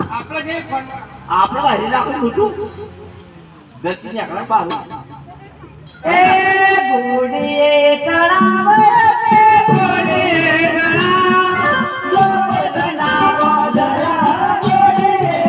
આપણે છે પણ આપણે તો હરી રાખું મોટું ધરતી આકડા બાર એ ગોડીએ તળાવ એ ગોડીએ તળાવ લોકોના ગોદરા ગોડીએ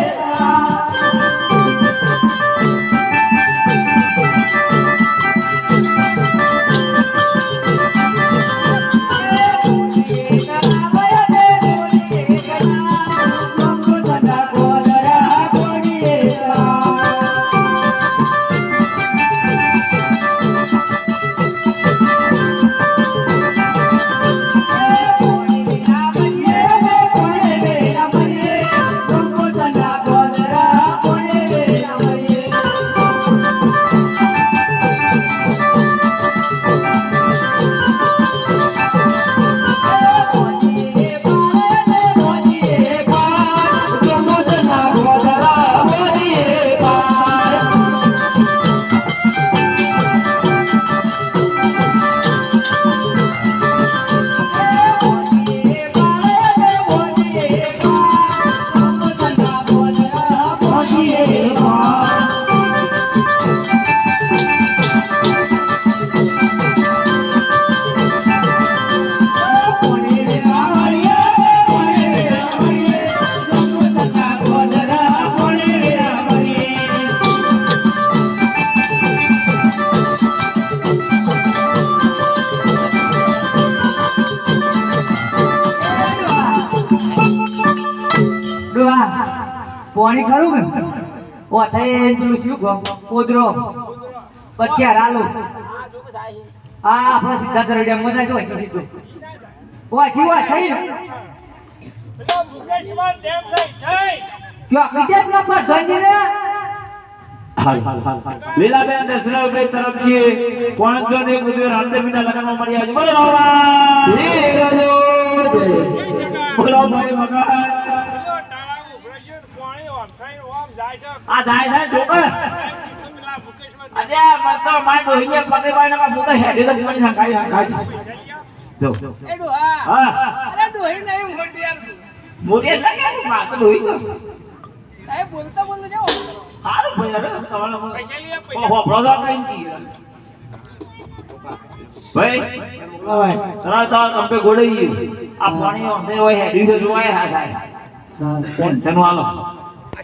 પાણી ખરું કે ઓ થઈ પેલું શું ગો કોદરો પથિયાર આલુ આ આપણા સીધા દરડિયા મજા જો સીધું ઓ જીવા થઈ પેલો મુકેશમાં ડેમ થઈ જઈ જો વિદેશ ના પર ધંધી રે લીલાબેન દશરથભાઈ તરફથી 501 રૂપિયા રામદેવીના લગ્નમાં મળી આજે બોલો બોલો ભાઈ મગા આ જાય છે છોકર આજે મત તો માર ડોહીએ પગે પાય ના બોતો હેડે તો પાણી નાખાય છે જો એડો હા અરે ડોહી નહીં મોટી યાર મોટી લાગે માર તો ડોહી તો એ બોલતા જાઓ હારું ભાઈ અરે તમારો ઓહો પ્રોઝા કઈ કી ભાઈ તરા તો અમે ગોડઈ આ પાણી ઓંધે હોય હેડી છે જોવાય હા થાય કોણ તનો આલો